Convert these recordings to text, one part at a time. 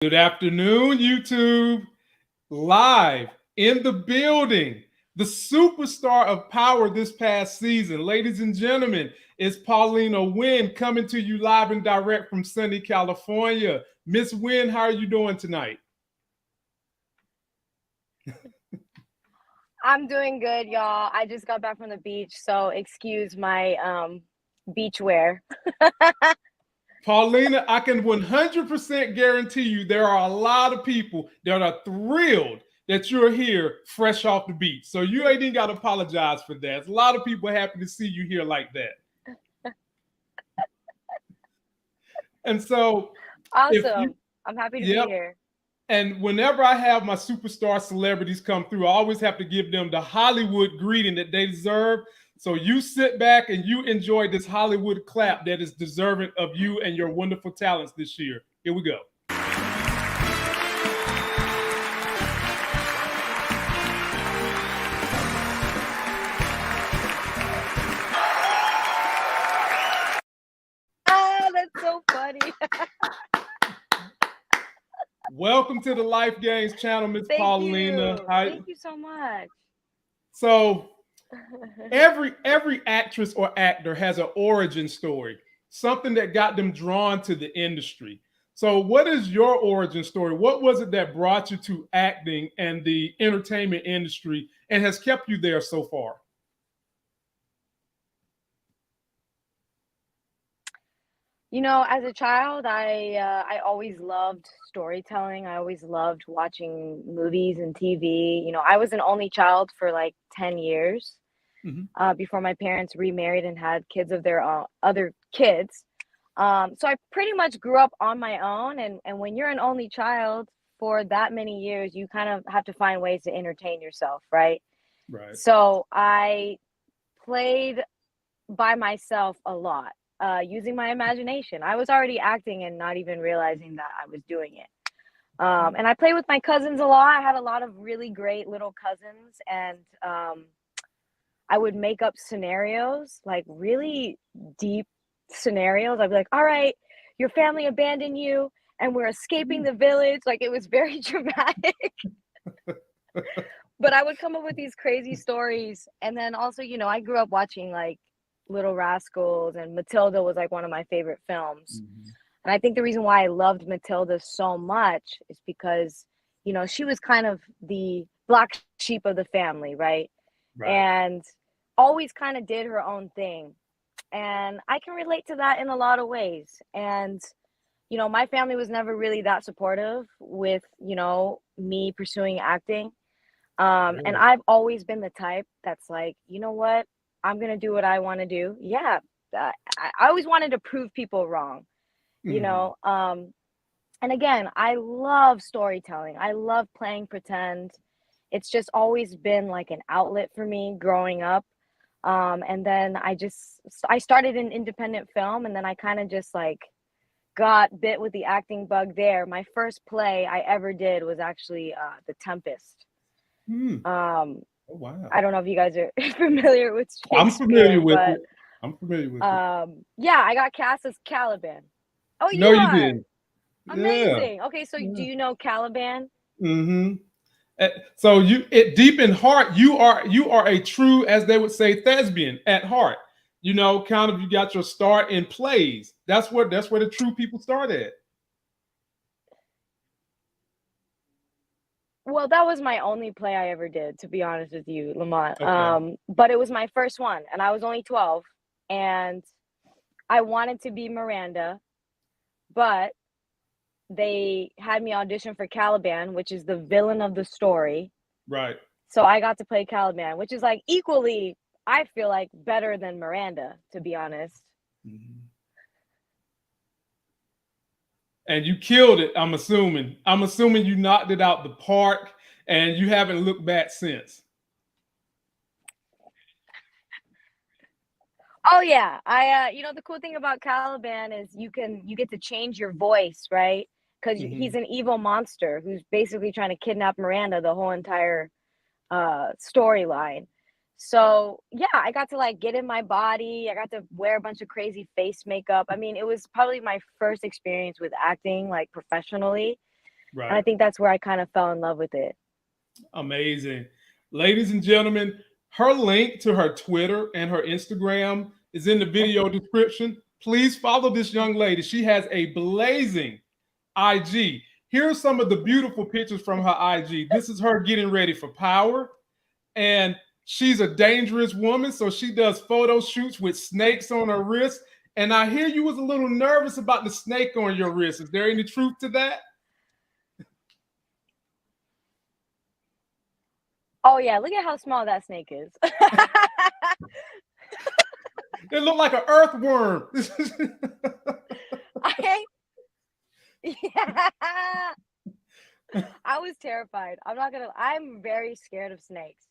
Good afternoon, YouTube. Live in the building. The superstar of power this past season, ladies and gentlemen, is Paulina Nguyen coming to you live and direct from sunny California. Miss Nguyen, how are you doing tonight? I'm doing good, y'all. I just got back from the beach, so excuse my beach wear. Paulina, I can 100% guarantee you there are a lot of people that are thrilled that you're here fresh off the beach. So you ain't even got to apologize for that. There's a lot of people happy to see you here like that. And so, Awesome. I'm happy to be here. And whenever I have my superstar celebrities come through, I always have to give them the Hollywood greeting that they deserve. So you sit back and you enjoy this Hollywood clap that is deserving of you and your wonderful talents this year. Here we go. Oh, that's so funny. Welcome to the Life Games channel, Miss Paulina. Thank you so much. So every actress or actor has an origin story, something that got them drawn to the industry. So what is your origin story? What was it that brought you to acting and the entertainment industry and has kept you there so far? You know, as a child, I always loved storytelling. I always loved watching movies and TV. You know, I was an only child for like 10 years before my parents remarried and had kids of their other kids. So I pretty much grew up on my own. And when you're an only child for that many years, you kind of have to find ways to entertain yourself, right? Right. So I played by myself a lot. Using my imagination. I was already acting and not even realizing that I was doing it. And I played with my cousins a lot. I had a lot of really great little cousins, and I would make up scenarios, like really deep scenarios. I'd be like, all right, your family abandoned you and we're escaping the village. Like, it was very dramatic. But I would come up with these crazy stories. And then also, you know, I grew up watching like Little Rascals, and Matilda was like one of my favorite films. And I think the reason why I loved Matilda so much is because, you know, she was kind of the black sheep of the family, right? And always kind of did her own thing. And I can relate to that in a lot of ways. And, you know, my family was never really that supportive with, you know, me pursuing acting. And I've always been the type that's like, you know what? I'm going to do what I want to do. Yeah. I always wanted to prove people wrong, you know? And again, I love storytelling. I love playing pretend. It's just always been like an outlet for me growing up. And then I started in independent film, and then I kind of just like got bit with the acting bug there. My first play I ever did was actually The Tempest. Oh, wow. I don't know if you guys are familiar with Shakespeare. I'm familiar with it. Yeah, I got cast as Caliban. Oh, no, you didn't. Amazing. Yeah. Okay, so do you know Caliban? So deep in heart, you are a true, as they would say, thespian at heart. You know, kind of, you got your start in plays. That's where the true people start at. Well, that was my only play I ever did, to be honest with you, Lamont. Okay. But it was my first one, and I was only 12, and I wanted to be Miranda, but they had me audition for Caliban, which is the villain of the story. Right. So I got to play Caliban, which is like equally, I feel like, better than Miranda, to be honest. And you killed it, I'm assuming. I'm assuming you knocked it out the park, and you haven't looked back since. Oh yeah, you know, the cool thing about Caliban is you get to change your voice, right? Because he's an evil monster who's basically trying to kidnap Miranda the whole entire storyline. So yeah, I got to like get in my body. I got to wear a bunch of crazy face makeup. I mean, it was probably my first experience with acting like professionally. Right. And I think that's where I kind of fell in love with it. Amazing. Ladies and gentlemen, her link to her Twitter and her Instagram is in the video description. Please follow this young lady. She has a blazing IG. Here are some of the beautiful pictures from her IG. This is her getting ready for power. And she's a dangerous woman, so she does photo shoots with snakes on her wrist. And I hear you was a little nervous about the snake on your wrist. Is there any truth to that? Oh yeah, look at how small that snake is. It looked like an earthworm. Yeah. I was terrified. I'm very scared of snakes.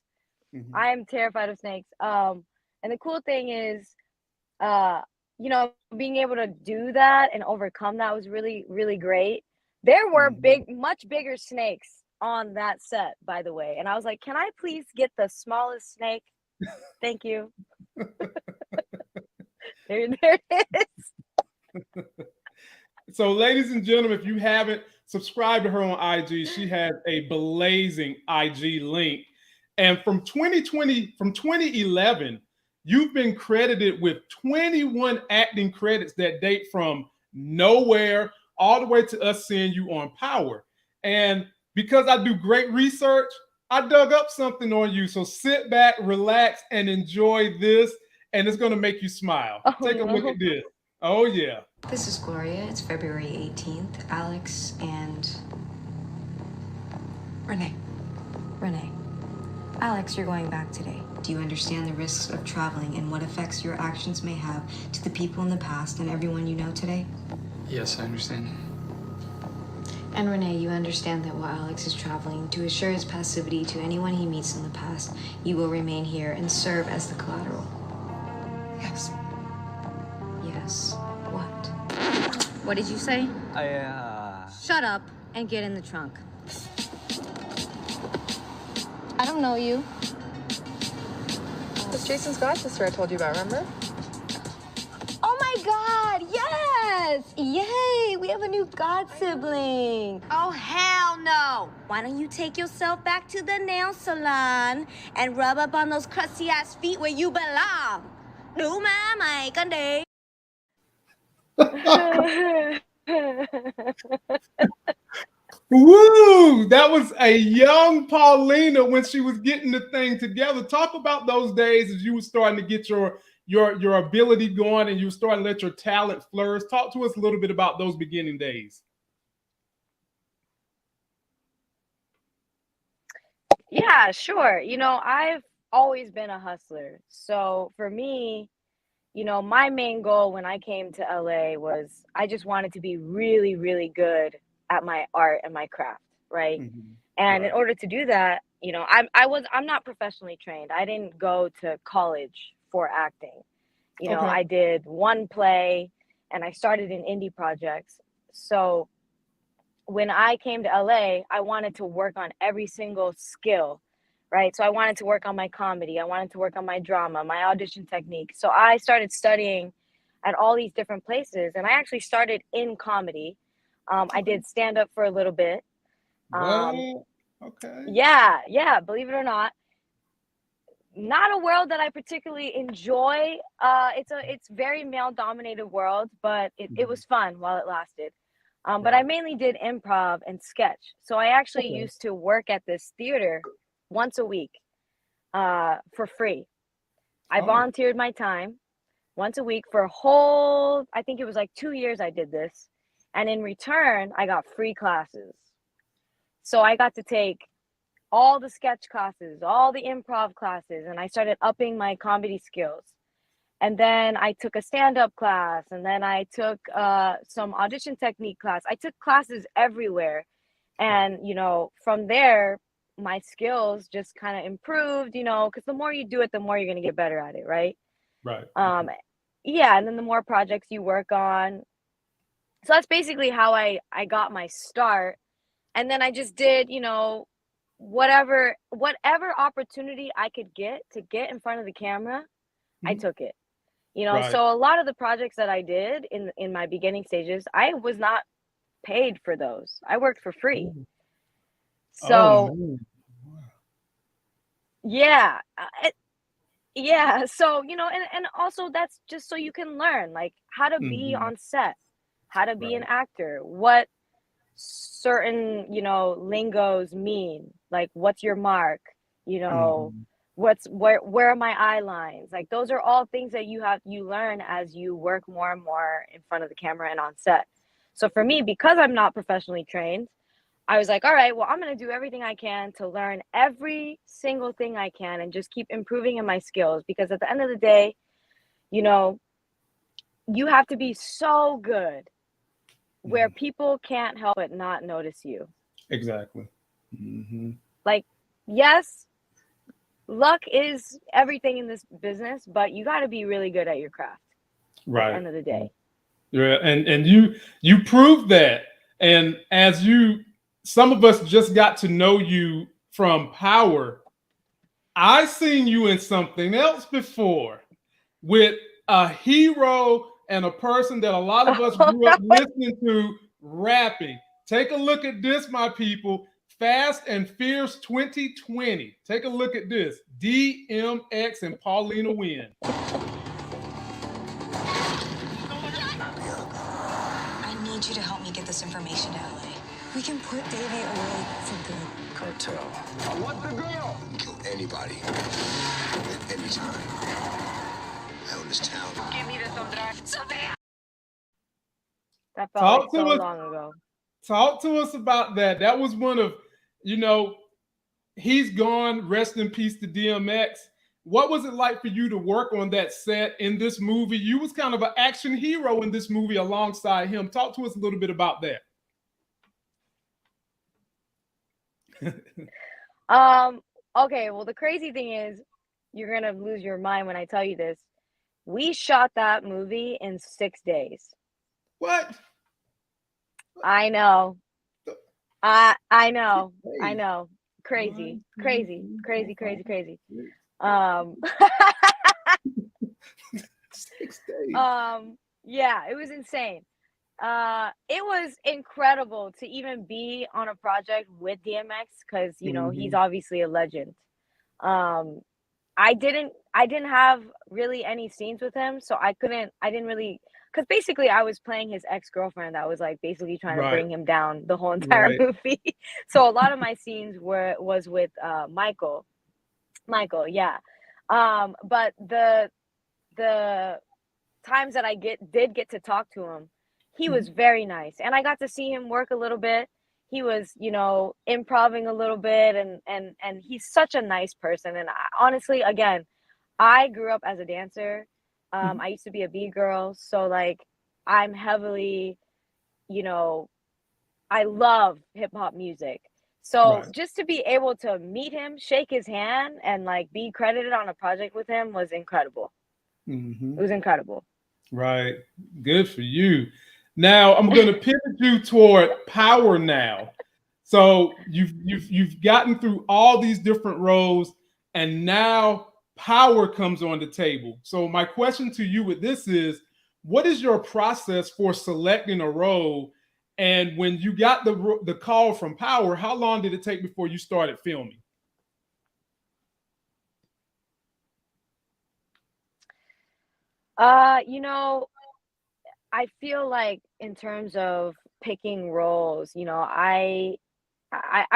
Mhm. I am terrified of snakes. And the cool thing is, being able to do that and overcome that was really, really great. There were much bigger snakes on that set, by the way. And I was like, can I please get the smallest snake? Thank you. There it is. So, ladies and gentlemen, if you haven't subscribed to her on IG, she has a blazing IG link. And from 2011, you've been credited with 21 acting credits that date from Nowhere all the way to us seeing you on Power. And because I do great research, I dug up something on you. So sit back, relax, and enjoy this. And it's going to make you smile. Take a look at this. Oh, yeah. This is Gloria. It's February 18th. Alex and Renee. Alex, you're going back today. Do you understand the risks of traveling and what effects your actions may have to the people in the past and everyone you know today? Yes, I understand. And Renee, you understand that while Alex is traveling, to assure his passivity to anyone he meets in the past, you will remain here and serve as the collateral. Yes. Yes. What? What did you say? Shut up and get in the trunk. I don't know you. It's Jason's god sister I told you about, remember? Oh my god, yes! Yay, we have a new god sibling. Oh, hell no! Why don't you take yourself back to the nail salon and rub up on those crusty ass feet where you belong? Đủ má mày con đi. Woo! That was a young Paulina when she was getting the thing together. Talk about those days as you were starting to get your ability going and you were starting to let your talent flourish. Talk to us a little bit about those beginning days. Yeah, sure. I've always been a hustler. So for me, my main goal when I came to LA was I just wanted to be really, really good at my art and my craft, right? Mm-hmm. And Right. in order to do that, I'm not professionally trained. I didn't go to college for acting. Okay. I did one play and I started in indie projects. So when I came to LA, I wanted to work on every single skill, right? So I wanted to work on my comedy. I wanted to work on my drama, my audition technique. So I started studying at all these different places. And I actually started in comedy. I did stand up for a little bit. Well, okay. Yeah, believe it or not. Not a world that I particularly enjoy. It's very male dominated world, but it was fun while it lasted. But I mainly did improv and sketch. So I actually used to work at this theater once a week for free. I volunteered my time once a week for a whole, I think it was like 2 years I did this. And in return, I got free classes. So I got to take all the sketch classes, all the improv classes, and I started upping my comedy skills. And then I took a stand-up class, and then I took some audition technique class. I took classes everywhere. And, from there, my skills just kind of improved, because the more you do it, the more you're going to get better at it, right? Right. Yeah, and then the more projects you work on. So that's basically how I got my start. And then I just did, whatever opportunity I could get to get in front of the camera, I took it. Right. So a lot of the projects that I did in my beginning stages, I was not paid for those. I worked for free. Oh, So man. yeah, yeah. So, you know, and also that's just so you can learn like how to be Mhm. on set, how to be an Right. actor, what certain, you know, lingos mean, like what's your mark, you know, Mhm. where are my eye lines? Like those are all things that you learn as you work more and more in front of the camera and on set. So for me, because I'm not professionally trained, I was like, all right, well, I'm going to do everything I can to learn every single thing I can and just keep improving in my skills, because at the end of the day, you know, you have to be so good where Mhm. people can't help but not notice you. Exactly. Hmm. Like, yes, luck is everything in this business, but you got to be really good at your craft at the Right. end of the day. Yeah, and you proved that. And as you, some of us just got to know you from Power. I seen you in something else before with a hero and a person that a lot of us Oh, grew up listening to rapping. Take a look at this, my people. Fast and Fierce 2020. Take a look at this. DMX and Paulina Nguyen. I need you to help me get this information to LA. We can put Davey away for good. Cartel. I want the girl. Kill anybody at any time. I own this town. that felt like Talk to so us. long ago. Talk to us about that. That was one of, you know, he's gone. Rest in peace to DMX. What was it like for you to work on that set in this movie? You was kind of an action hero in this movie alongside him. Talk to us a little bit about that. Okay, well, the crazy thing is, you're gonna lose your mind when I tell you this. We shot that movie in 6 days. What? I know. I know. I Hey, know. Crazy. one, two, Crazy. three, four, Crazy, five, crazy, crazy. six, Um 6 days. yeah, it was insane. It was incredible to even be on a project with DMX, because you know he's Mhm. obviously a legend. Um, I didn't have really any scenes with him, so I didn't really, because basically I was playing his ex-girlfriend that was like basically trying to Right, bring him down the whole entire right. movie. So a lot of my scenes was with Michael, yeah. But the times that did get to talk to him, he was Mhm. very nice, and I got to see him work a little bit. He was, you know, improving a little bit, and he's such a nice person. And honestly, again, I grew up as a dancer. Mhm. I used to be a B girl, so like I'm heavily, you know, I love hip hop music. So Right. just to be able to meet him, shake his hand, and like be credited on a project with him was incredible. It Mhm. was incredible. Right. Good for you. Now I'm going to pivot you toward Power now. So you've gotten through all these different roles, and now Power comes on the table. So my question to you with this is, what is your process for selecting a role? And when you got the call from Power, how long did it take before you started filming? You know, I feel like in terms of picking roles, you know, I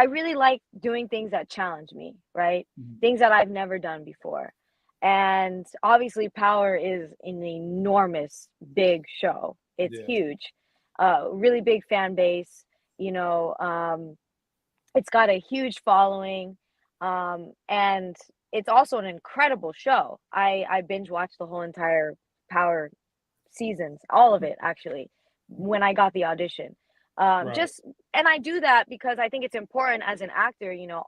really like doing things that challenge me, right? Mhm. Things that I've never done before. And obviously Power is an enormous big show. It's Yes. huge. Really big fan base, you know, it's got a huge following. And it's also an incredible show. I binge watched the whole entire Power seasons, all of it actually, when I got the audition. Right. Just, and I do that because I think it's important as an actor, you know,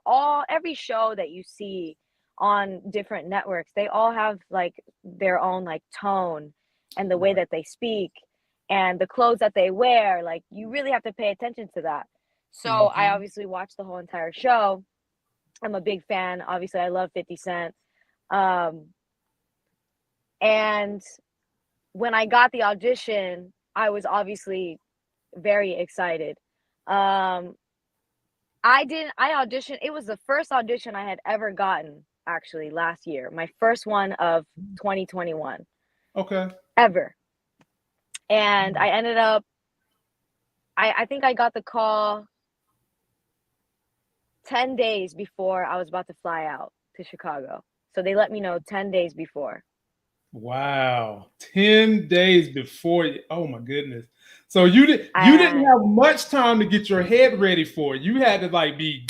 every show that you see on different networks, they all have like their own like tone and the way Right. that they speak and the clothes that they wear. Like you really have to pay attention to that. So I Mhm. obviously watched the whole entire show. I'm a big fan. Obviously, I love 50 Cent. Um, and when I got the audition, I was obviously very excited. I auditioned. It was the first audition I had ever gotten, actually, last year. My first one of 2021. Okay. Ever. And I ended up, I think I got the call 10 days before I was about to fly out to Chicago. So they let me know 10 days before. Wow. 10 days before. Oh my goodness. So you didn't have much time to get your head ready for it. You had to like be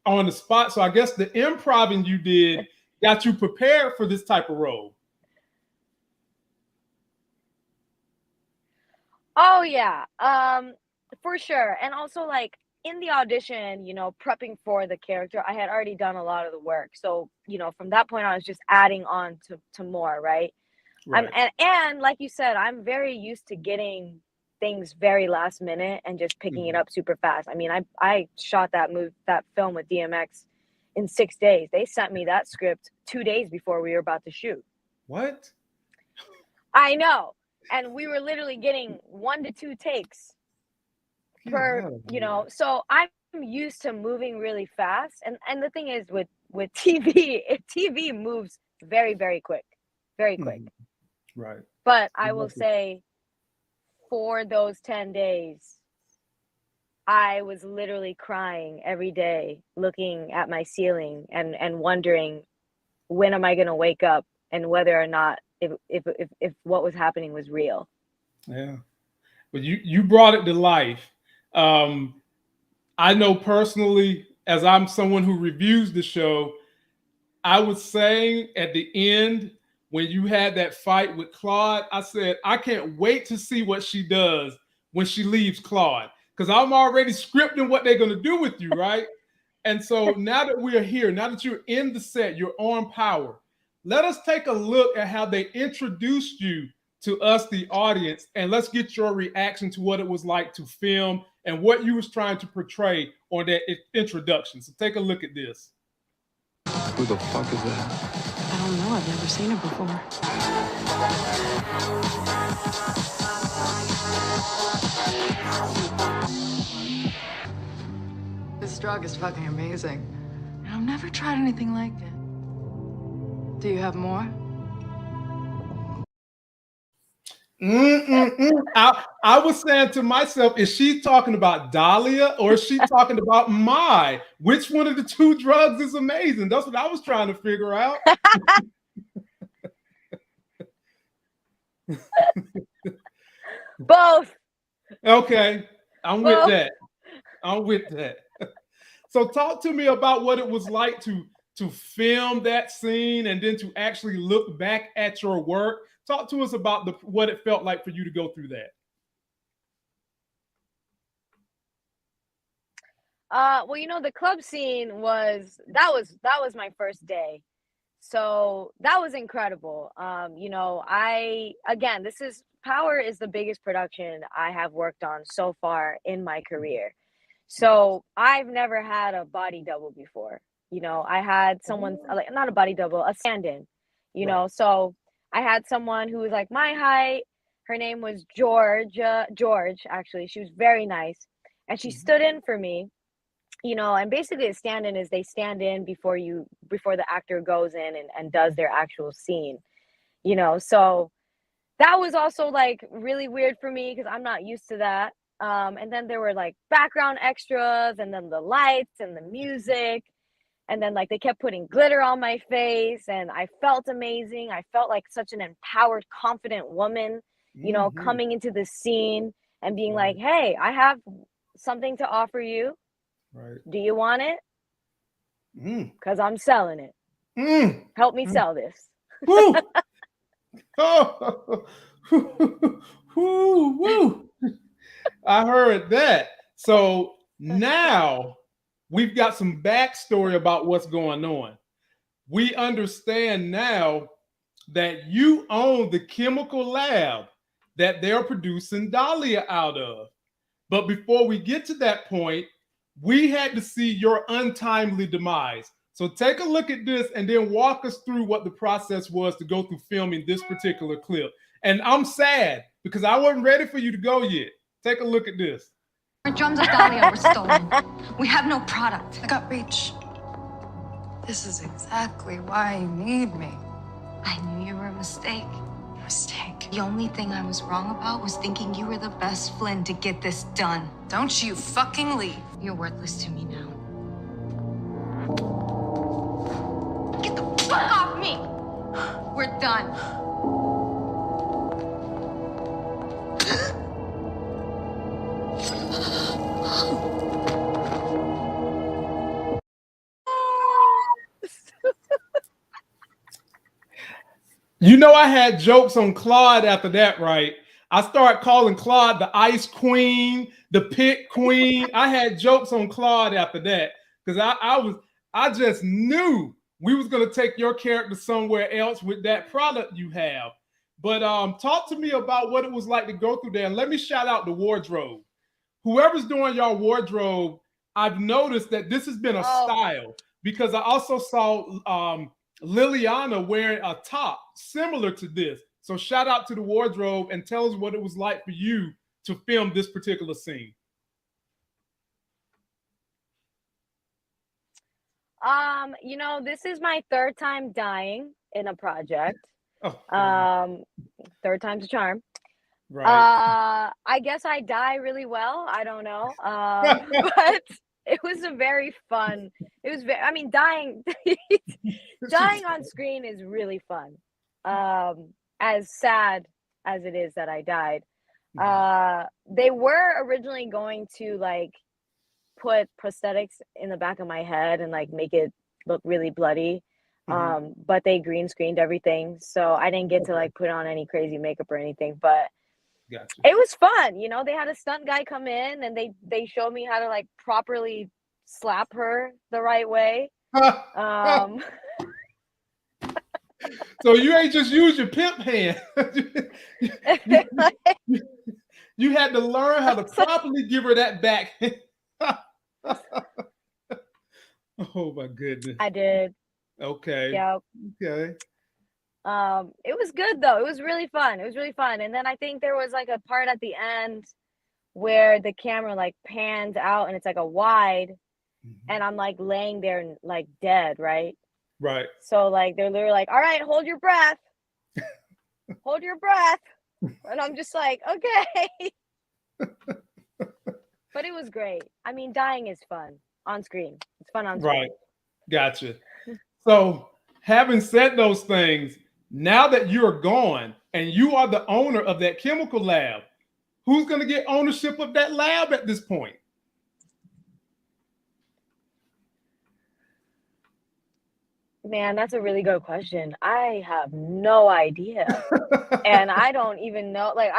on the spot. So I guess the improvising you did got you prepared for this type of role. Oh yeah. For sure. And also like in the audition, you know, prepping for the character, I had already done a lot of the work. So, you know, from that point on, I was just adding on to more, right? Right. And like you said, I'm very used to getting things very last minute and just picking it up super fast. I mean, I shot that film with DMX in 6 days. They sent me that script 2 days before we were about to shoot. What? I know. And we were literally getting 1 to 2 takes per, you know, so I'm used to moving really fast. And the thing is with TV, TV moves very, very quick, very quick. Right. But I will say for those 10 days, I was literally crying every day, looking at my ceiling and wondering, when am I going to wake up and whether or not if what was happening was real. Yeah. But you brought it to life. I know personally, as I'm someone who reviews the show, I was saying at the end, when you had that fight with Claude, I said, I can't wait to see what she does when she leaves Claude, because I'm already scripting what they're going to do with you, right? And so now that we're here, now that you're in the set, you're on Power, let us take a look at how they introduced you to us, the audience, and let's get your reaction to what it was like to film and what you was trying to portray on that introduction. So take a look at this. Who the fuck is that? I don't know. I've never seen her before. This drug is fucking amazing. I've never tried anything like it. Do you have more? I was saying to myself, is she talking about Dahlia or is she talking about Mai? Which one of the two drugs is amazing? That's what I was trying to figure out. Both. Okay, I'm with that. I'm with that. So talk to me about what it was like to film that scene and then to actually look back at your work. Talk to us about what it felt like for you to go through that. Well, you know, the club scene was my first day. So that was incredible. You know, Power is the biggest production I have worked on so far in my career. So I've never had a body double before. You know, I had someone, like, not a body double, a stand-in, you know, so I had someone who was like my height. Her name was George, actually. She was very nice. And she stood in for me, you know, and basically a stand-in is they stand in before the actor goes in and does their actual scene, you know. So that was also like really weird for me because I'm not used to that. And then there were like background extras and then the lights and the music. And then like they kept putting glitter on my face and I felt amazing. I felt like such an empowered, confident woman, you know, coming into the scene and being like, hey, I have something to offer you. Right. Do you want it? Because I'm selling it. Help me sell this. Woo! Oh, woo, woo. I heard that. So now we've got some backstory about what's going on. We understand now that you own the chemical lab that they're producing Dahlia out of. But before we get to that point, we had to see your untimely demise. So take a look at this and then walk us through what the process was to go through filming this particular clip. And I'm sad because I wasn't ready for you to go yet. Take a look at this. Our drums of Dahlia were stolen. We have no product. I got reach. This is exactly why you need me. I knew you were a mistake. Mistake. The only thing I was wrong about was thinking you were the best Flynn to get this done. Don't you fucking leave. You're worthless to me now. Get the fuck off me! We're done. You know, I had jokes on Claude after that, right? I started calling Claude the Ice Queen, the Pit Queen. I had jokes on Claude after that because I just knew we was gonna take your character somewhere else with that product you have. But talk to me about what it was like to go through there. And let me shout out the wardrobe. Whoever's doing your wardrobe, I've noticed that this has been a style because I also saw Liliana wearing a top similar to this. So shout out to the wardrobe and tell us what it was like for you to film this particular scene. You know, this is my third time dying in a project. Third time's a charm. Right. I guess I die really well. I don't know. But it was a very fun. It was very, I mean, dying on screen is really fun. As sad as it is that I died. They were originally going to like put prosthetics in the back of my head and like make it look really bloody. But they green screened everything. So I didn't get to like put on any crazy makeup or anything, but gotcha. It was fun. You know, they had a stunt guy come in and they showed me how to like properly slap her the right way. So you ain't just use your pimp hand. you had to learn how to properly give her that back. Oh my goodness. I did. Okay. Yeah. Okay. It was good though. It was really fun. It was really fun. And then I think there was like a part at the end where the camera like pans out and it's like a wide and I'm like laying there and like dead, right? Right. So like they're literally like, all right, hold your breath. Hold your breath. And I'm just like, okay. But it was great. I mean, dying is fun on screen. It's fun on screen. Right. Gotcha. So having said those things, now that you're gone and you are the owner of that chemical lab, who's going to get ownership of that lab at this point? Man, that's a really good question. I have no idea. And I don't even know, like,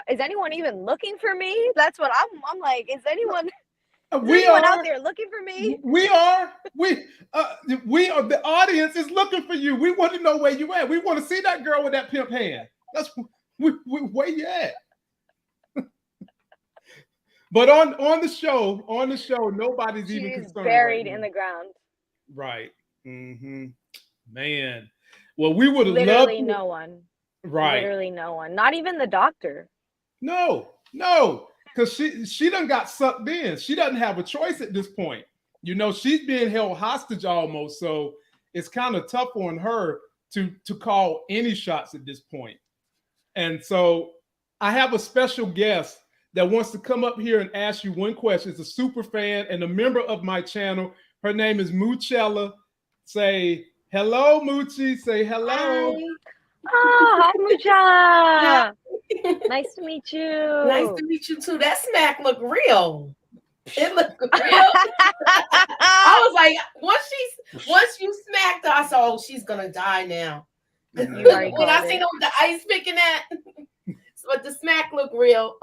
is anyone even looking for me? That's what I'm like, is anyone out there looking for me? We are, the audience is looking for you. We want to know where you at. We want to see that girl with that pimp hand. That's where you at. But on the show, nobody's even concerned. She's buried in the ground. Right. Mm-hmm. Man. Well, we would have loved literally no one. Right. Literally no one. Not even the doctor. No. Because she done got sucked in. She doesn't have a choice at this point. You know, she's being held hostage almost. So it's kind of tough on her to call any shots at this point. And so I have a special guest that wants to come up here and ask you one question. It's a super fan and a member of my channel. Her name is Moochella. Say hello, Moochie. Say hello. Hi. Oh, hi, Moochella. Nice to meet you. Nice to meet you too. That smack looked real. It looked real. I was like, once you smacked her, I said, oh, she's gonna die now. When I seen her with the ice picking at, but the smack looked real.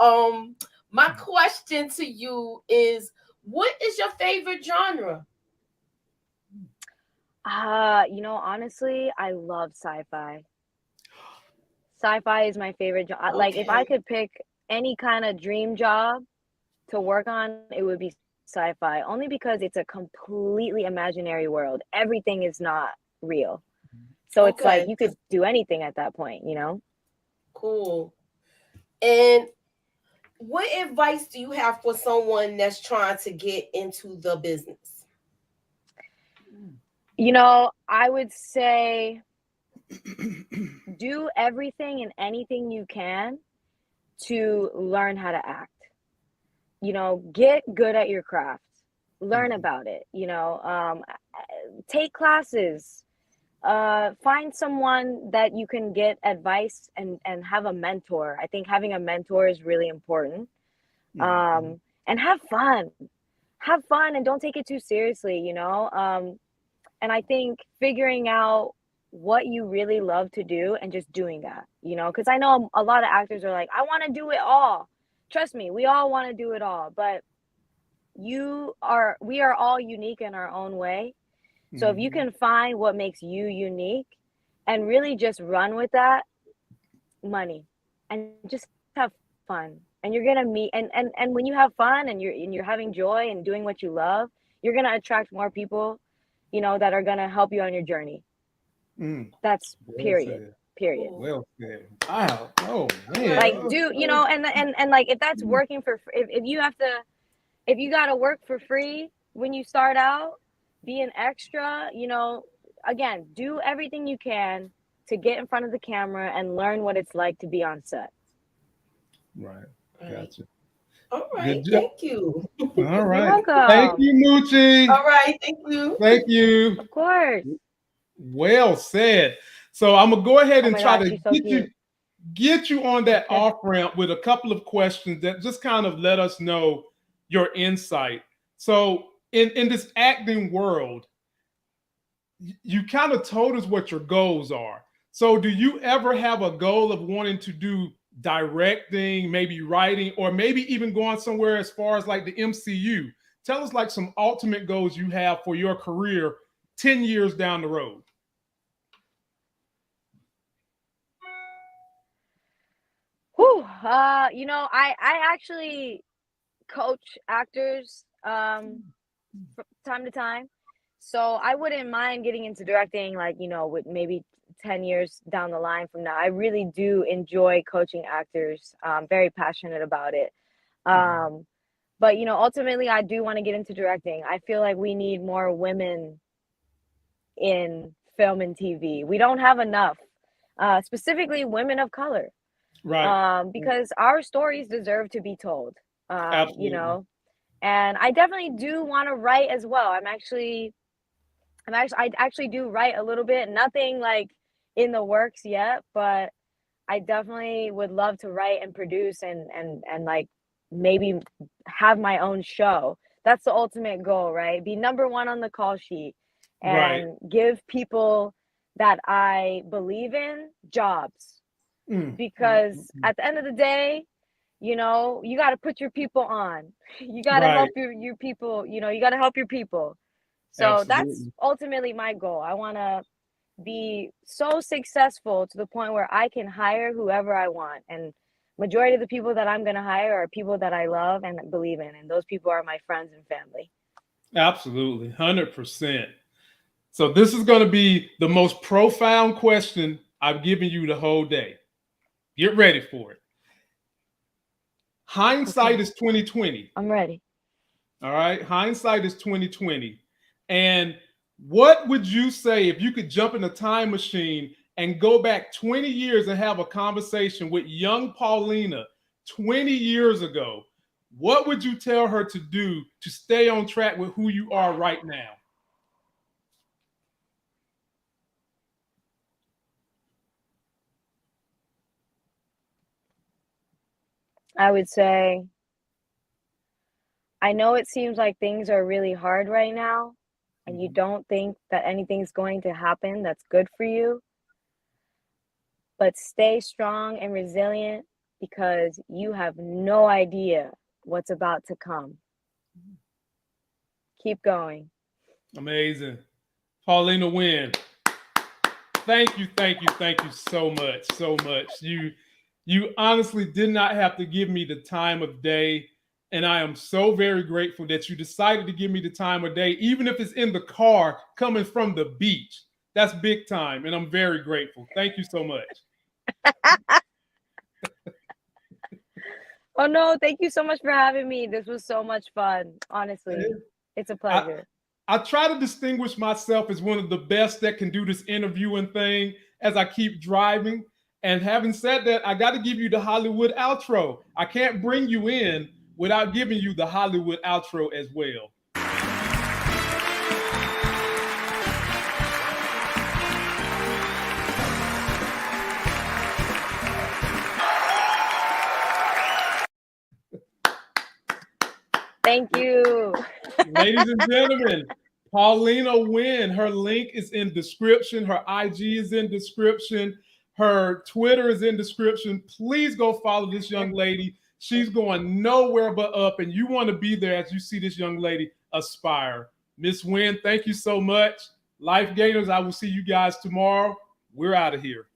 My question to you is, what is your favorite genre? You know, honestly, I love sci-fi. Sci-fi is my favorite job. Okay. Like, if I could pick any kind of dream job to work on, it would be sci-fi. Only because it's a completely imaginary world. Everything is not real. So it's like you could do anything at that point, you know? Cool. And what advice do you have for someone that's trying to get into the business? You know, I would say do everything and anything you can to learn how to act. You know, get good at your craft, learn about it, you know, take classes, find someone that you can get advice and have a mentor. I think having a mentor is really important. And have fun and don't take it too seriously, you know. And I think figuring out what you really love to do and just doing that, you know, because I know a lot of actors are like, I want to do it all. Trust me, we all want to do it all, but we are all unique in our own way. So if you can find what makes you unique and really just run with that, money, and just have fun, and you're gonna meet and when you have fun and you're having joy and doing what you love, you're gonna attract more people, you know, that are gonna help you on your journey. That's period. Well said. Wow. Oh man. Like, do you know? And like, if that's working for, if you gotta work for free when you start out, be an extra, you know, again, do everything you can to get in front of the camera and learn what it's like to be on set. Right. Gotcha. All right. Thank you. All right. You're welcome. Thank you, Moochie. All right. Thank you. Thank you. Of course. Well said. So I'm gonna go ahead and try gosh, to she's so get you on that off ramp with a couple of questions that just kind of let us know your insight. So in this acting world, you kind of told us what your goals are. So do you ever have a goal of wanting to do directing, maybe writing, or maybe even going somewhere as far as like the MCU? Tell us like some ultimate goals you have for your career 10 years down the road. Whew, you know, I actually coach actors from time to time. So I wouldn't mind getting into directing, like, you know, with maybe 10 years down the line from now. I really do enjoy coaching actors. I'm very passionate about it. But, you know, ultimately, I do want to get into directing. I feel like we need more women in film and TV. We don't have enough, specifically women of color. Right. Because our stories deserve to be told, you know, and I definitely do want to write as well. I actually do write a little bit, nothing like in the works yet, but I definitely would love to write and produce and like maybe have my own show. That's the ultimate goal, right? Be #1 on the call sheet and give people that I believe in jobs. Because at the end of the day, you know, you got to put your people on. You got to help your people, you know, you got to help your people. So that's ultimately my goal. I want to be so successful to the point where I can hire whoever I want. And majority of the people that I'm going to hire are people that I love and believe in. And those people are my friends and family. Absolutely. 100%. So this is going to be the most profound question I've given you the whole day. Get ready for it. Hindsight is 2020. I'm ready. All right. Hindsight is 2020. And what would you say if you could jump in a time machine and go back 20 years and have a conversation with young Paulina 20 years ago? What would you tell her to do to stay on track with who you are right now? I would say, I know it seems like things are really hard right now, and you don't think that anything's going to happen that's good for you, but stay strong and resilient because you have no idea what's about to come. Keep going. Amazing. Paulina Nguyen, thank you so much. You honestly did not have to give me the time of day. And I am so very grateful that you decided to give me the time of day, even if it's in the car coming from the beach. That's big time. And I'm very grateful. Thank you so much. Oh no, thank you so much for having me. This was so much fun. Honestly, it's a pleasure. I try to distinguish myself as one of the best that can do this interviewing thing as I keep driving. And having said that, I got to give you the Hollywood outro. I can't bring you in without giving you the Hollywood outro as well. Thank you. Ladies and gentlemen, Paulina Nguyen, her link is in description. Her IG is in description. Her Twitter is in description. Please go follow this young lady. She's going nowhere but up, and you want to be there as you see this young lady aspire. Miss Nguyen, thank you so much. Life Gainers, I will see you guys tomorrow. We're out of here.